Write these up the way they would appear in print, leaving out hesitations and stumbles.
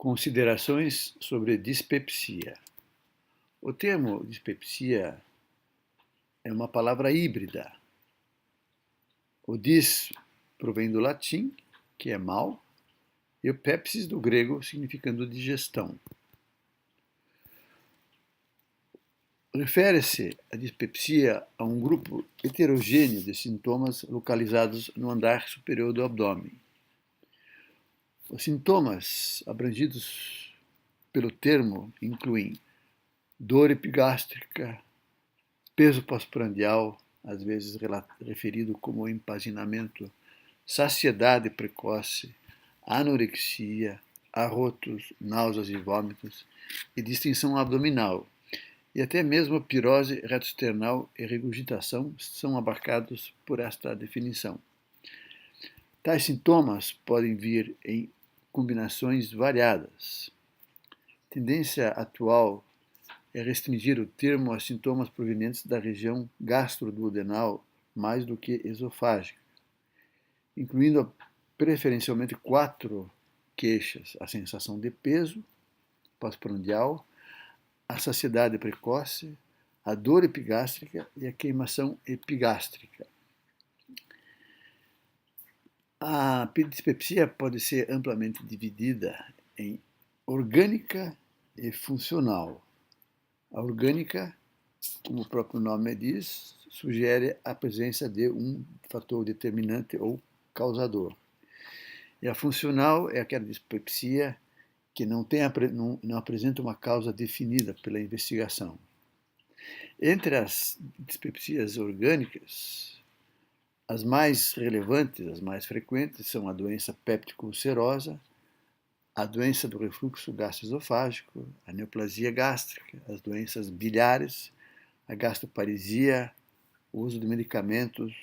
Considerações sobre dispepsia. O termo dispepsia é uma palavra híbrida. O dis provém do latim, que é mal, e o pepsis do grego, significando digestão. Refere-se a dispepsia a um grupo heterogêneo de sintomas localizados no andar superior do abdômen. Os sintomas abrangidos pelo termo incluem dor epigástrica, peso pós-prandial, às vezes referido como empazinamento, saciedade precoce, anorexia, arrotos, náuseas e vômitos e distensão abdominal, e até mesmo pirose retroesternal e regurgitação são abarcados por esta definição. Tais sintomas podem vir em combinações variadas. A tendência atual é restringir o termo a sintomas provenientes da região gastroduodenal mais do que esofágica, incluindo preferencialmente 4 queixas: a sensação de peso pós-prandial, a saciedade precoce, a dor epigástrica e a queimação epigástrica. A dispepsia pode ser amplamente dividida em orgânica e funcional. A orgânica, como o próprio nome diz, sugere a presença de um fator determinante ou causador. E a funcional é aquela dispepsia que não apresenta uma causa definida pela investigação. Entre as dispepsias orgânicas, as mais relevantes, as mais frequentes, são a doença péptico-ulcerosa, a doença do refluxo gastroesofágico, a neoplasia gástrica, as doenças biliares, a gastroparesia, o uso de medicamentos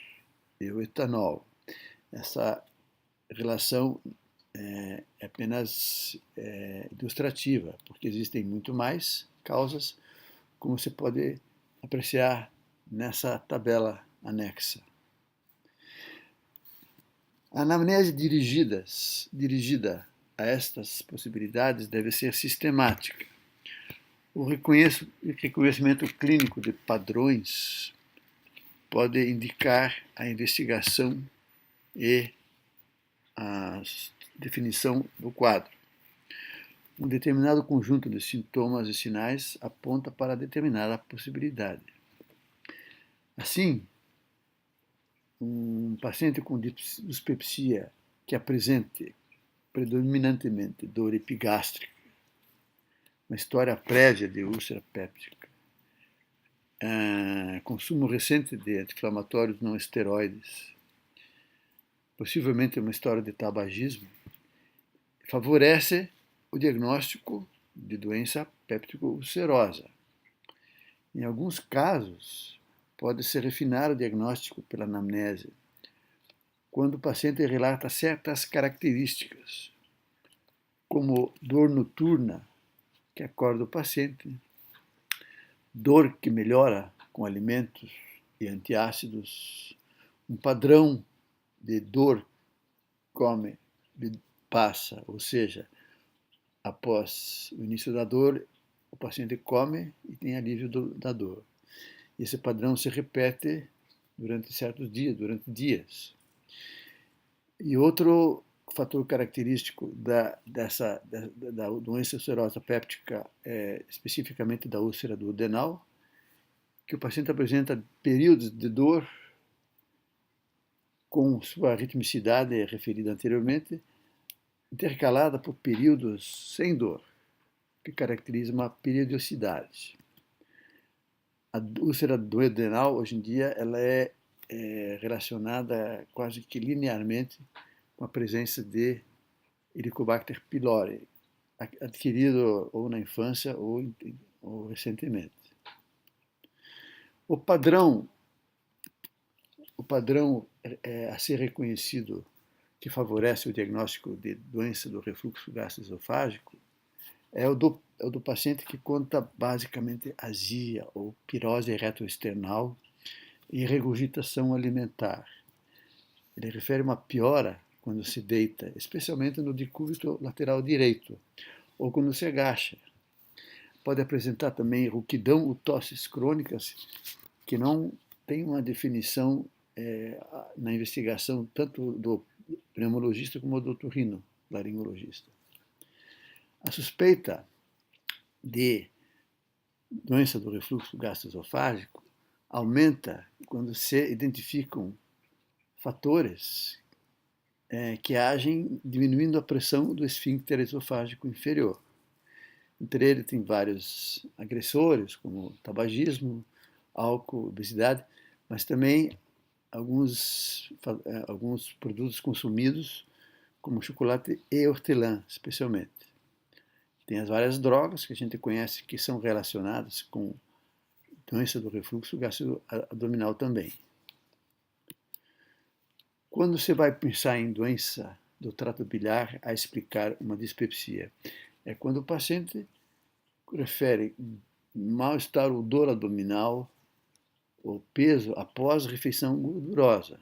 e o etanol. Essa relação é apenas ilustrativa, porque existem muito mais causas, como você pode apreciar nessa tabela anexa. A anamnese dirigida a estas possibilidades deve ser sistemática. O reconhecimento clínico de padrões pode indicar a investigação e a definição do quadro. Um determinado conjunto de sintomas e sinais aponta para determinada possibilidade. Assim, um paciente com dispepsia que apresente predominantemente dor epigástrica, uma história prévia de úlcera péptica, consumo recente de anti-inflamatórios não esteroides, possivelmente uma história de tabagismo, favorece o diagnóstico de doença péptico-ulcerosa. Em alguns casos, pode-se refinar o diagnóstico pela anamnese, quando o paciente relata certas características, como dor noturna, que acorda o paciente, dor que melhora com alimentos e antiácidos, um padrão de dor come, passa, ou seja, após o início da dor, o paciente come e tem alívio da dor. Esse padrão se repete durante certos dias, durante dias. E outro fator característico da doença ulcerosa péptica, especificamente da úlcera duodenal, que o paciente apresenta períodos de dor com sua ritmicidade referida anteriormente, intercalada por períodos sem dor, que caracteriza uma periodicidade. A úlcera duodenal, hoje em dia, ela é relacionada quase que linearmente com a presença de Helicobacter pylori, adquirido ou na infância ou recentemente. O padrão a ser reconhecido que favorece o diagnóstico de doença do refluxo gastroesofágico é o do paciente que conta basicamente azia ou pirose retroesternal e regurgitação alimentar. Ele refere uma piora quando se deita, especialmente no decúbito lateral direito, ou quando se agacha. Pode apresentar também rouquidão ou tosses crônicas que não tem uma definição na investigação tanto do pneumologista como do otorrinolaringologista. A suspeita de doença do refluxo gastroesofágico aumenta quando se identificam fatores que agem diminuindo a pressão do esfíncter esofágico inferior. Entre eles tem vários agressores, como tabagismo, álcool, obesidade, mas também alguns produtos consumidos, como chocolate e hortelã, especialmente. Tem as várias drogas que a gente conhece que são relacionadas com doença do refluxo gastroabdominal também. Quando você vai pensar em doença do trato biliar, a explicar uma dispepsia, é quando o paciente refere mal-estar ou dor abdominal ou peso após refeição gordurosa.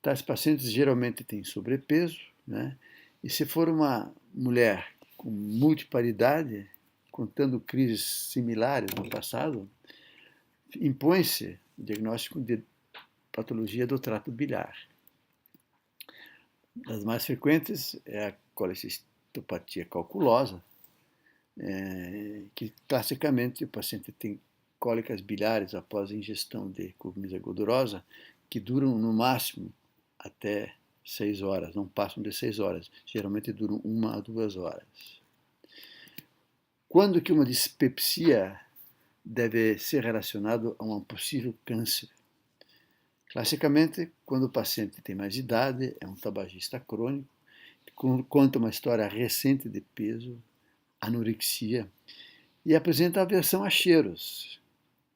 Tais pacientes geralmente têm sobrepeso, né? E se for uma mulher com multiparidade, contando crises similares no passado, impõe-se o diagnóstico de patologia do trato biliar. Das mais frequentes é a colecistopatia calculosa, que classicamente o paciente tem cólicas biliares após a ingestão de comida gordurosa, que duram no máximo até 6 horas, não passam de 6 horas, geralmente duram 1 a 2 horas. Quando que uma dispepsia deve ser relacionada a um possível câncer? Classicamente, quando o paciente tem mais idade, é um tabagista crônico, conta uma história recente de peso, anorexia, e apresenta aversão a cheiros,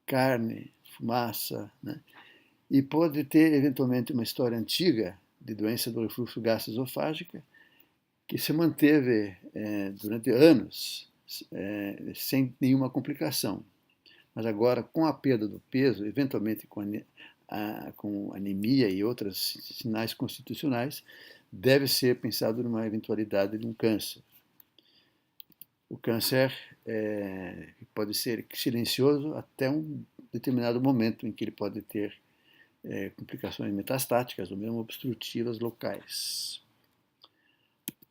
carne, fumaça, né? E pode ter eventualmente uma história antiga de doença do refluxo gastroesofágica que se manteve durante anos sem nenhuma complicação. Mas agora, com a perda do peso, eventualmente com anemia e outros sinais constitucionais, deve ser pensado numa eventualidade de um câncer. O câncer pode ser silencioso até um determinado momento em que ele pode ter complicações metastáticas ou mesmo obstrutivas locais.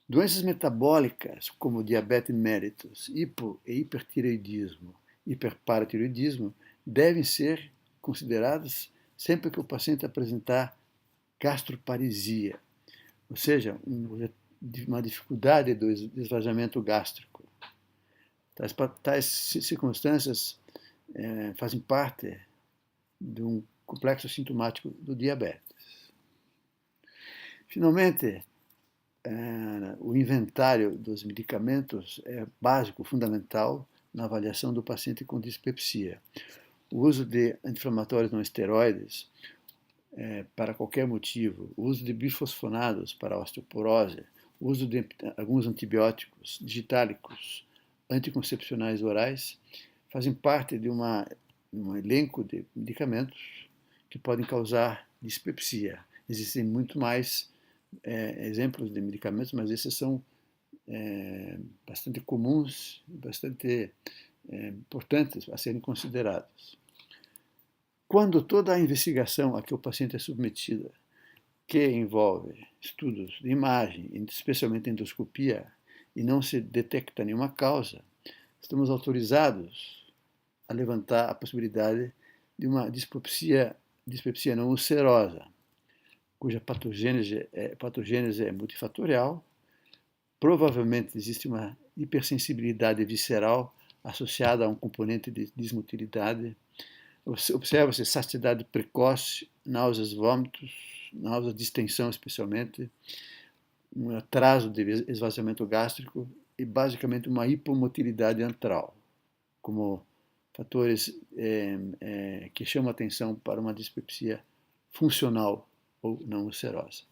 Doenças metabólicas, como diabetes mellitus, hipo e hipertireoidismo, hiperparatireoidismo, devem ser consideradas sempre que o paciente apresentar gastroparesia, ou seja, uma dificuldade do esvaziamento gástrico. Tais circunstâncias fazem parte de um complexo sintomático do diabetes. Finalmente, o inventário dos medicamentos é básico, fundamental na avaliação do paciente com dispepsia. O uso de anti-inflamatórios não esteroides para qualquer motivo, o uso de bifosfonados para a osteoporose, o uso de alguns antibióticos digitálicos, anticoncepcionais orais, fazem parte de um elenco de medicamentos que podem causar dispepsia. Existem muito mais exemplos de medicamentos, mas esses são bastante comuns, bastante importantes a serem considerados. Quando toda a investigação a que o paciente é submetida, que envolve estudos de imagem, especialmente endoscopia, e não se detecta nenhuma causa, estamos autorizados a levantar a possibilidade de uma dispepsia não ulcerosa, cuja patogênese é multifatorial. Provavelmente existe uma hipersensibilidade visceral associada a um componente de dismotilidade. Observa-se saciedade precoce, náuseas, vômitos, náuseas, distensão especialmente, um atraso de esvaziamento gástrico e basicamente uma hipomotilidade antral, como fatores que chamam a atenção para uma dispepsia funcional ou não ulcerosa.